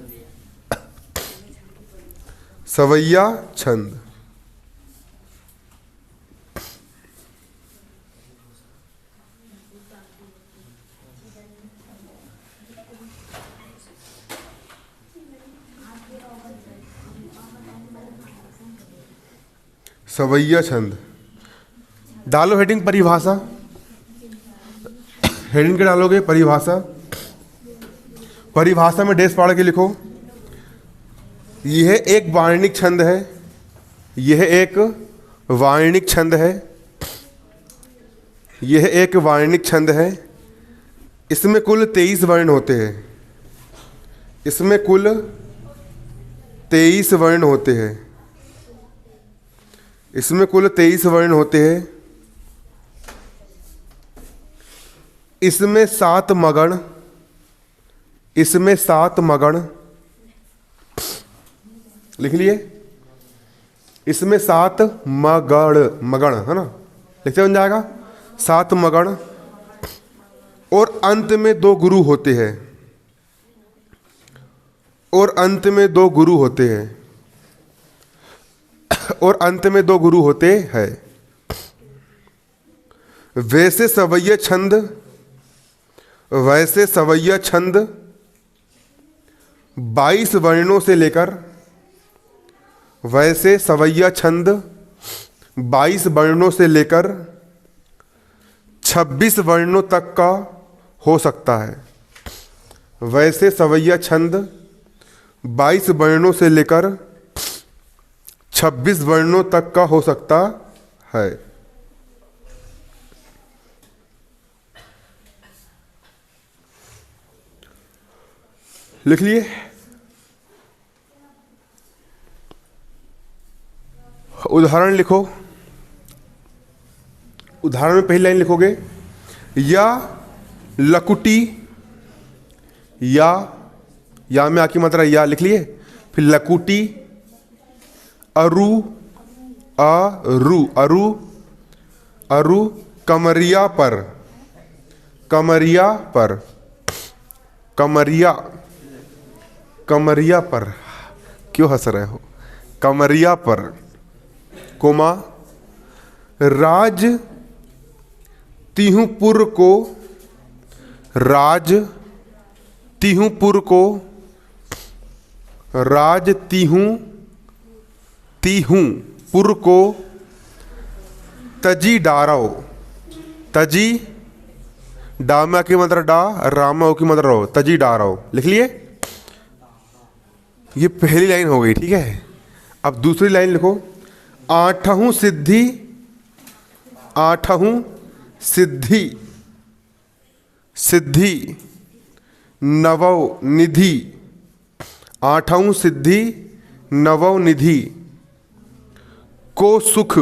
सवैया छंद। सवैया छंद डालो हेडिंग परिभाषा। हेडिंग के डालोगे परिभाषा। परिभाषा में डेस पाड़ के लिखो, यह एक वार्णिक छंद है। यह एक वार्णिक छंद है। यह एक वार्णिक छंद है। इसमें कुल 23 वर्ण होते हैं। इसमें कुल 23 वर्ण होते हैं। इसमें कुल 23 वर्ण होते हैं। इसमें 7 मगण, इसमें 7 मगण लिख लिए। इसमें 7 मगण, मगण है ना, लिखते बन जाएगा 7 मगण। और अंत में 2 गुरु होते हैं। और अंत में 2 गुरु होते हैं। और अंत में 2 गुरु होते हैं। वैसे सवैया छंद, वैसे सवैया छंद 22 वर्णों से लेकर, वैसे सवैया छंद 22 वर्णों से लेकर 26 वर्णों तक का हो सकता है। वैसे सवैया छंद 22 वर्णों से लेकर 26 वर्णों तक का हो सकता है। लिख लिए। उदाहरण लिखो। उदाहरण में पहली लाइन लिखोगे, या लकुटी, या में आकी मात्रा या लिख लिए। फिर लकुटी, अरु, अरु कमरिया पर, कमरिया पर, क्यों हंस रहे हो? कमरिया पर, कोमा राज तिहुपुर को, राज तिहुपुर को तजी डारो, तजी डामा की मात्रा डा, रामा की मात्रा रो, तजी डारो। लिख लिए। ये पहली लाइन हो गई, ठीक है। अब दूसरी लाइन लिखो। आठहूं सिद्धि, सिद्धि नवौ निधि, आठहूं सिद्धि नवौ निधि को सुख,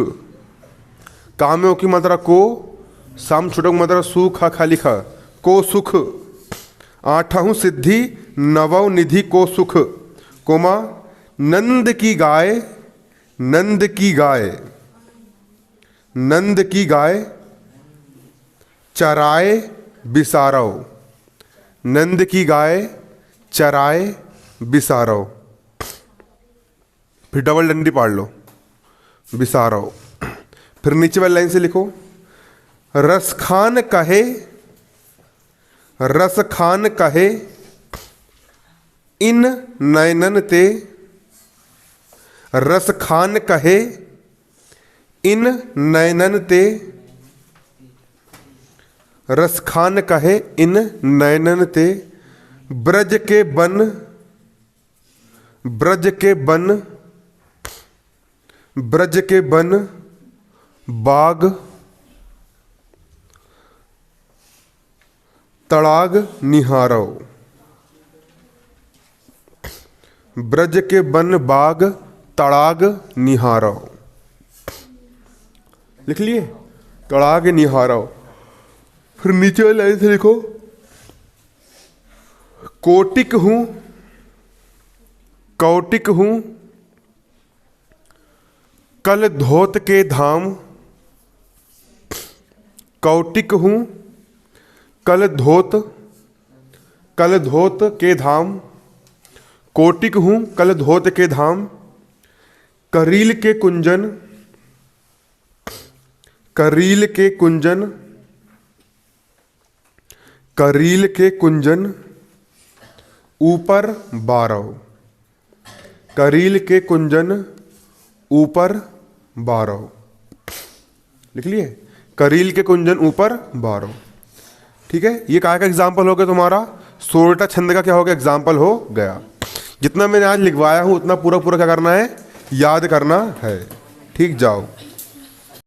काम्यों की मात्रा को, साम छोटक मात्रा सु खा खाली खा, को सुख, आठहूं सिद्धि नवौ निधि को सुख, कोमा नंद की गाय, नंद की गाय चराए बिसारव, नंद की गाय चराए बिसारव। फिर डबल डंडी पाड़ लो, बिसारव। फिर नीचे वाली लाइन से लिखो। रसखान कहे, इन नयनन ते, रसखान कहे इन नयनन ते, रसखान कहे इन नयनन ते, ब्रज के बन, बाग तड़ाग निहारो, ब्रज के बन बाग तड़ाग निहारो। लिख लिए। तड़ाग निहारो। फिर नीचे वाली लाइन से लिखो। कौटिक हूं कल धोत के धाम, कौटिक हूं कल धोत के धाम, कौटिक हूं कल धोत के धाम, करील के कुंजन ऊपर बारव, करील के कुंजन ऊपर बारव। लिख लिए। करील के कुंजन ऊपर बारव। ठीक है। ये काय का एग्जाम्पल हो गया तुम्हारा? सोरठा छंद का क्या हो गया? एग्जाम्पल हो गया। जितना मैंने आज लिखवाया हूं उतना पूरा क्या करना है? याद करना है। ठीक, जाओ।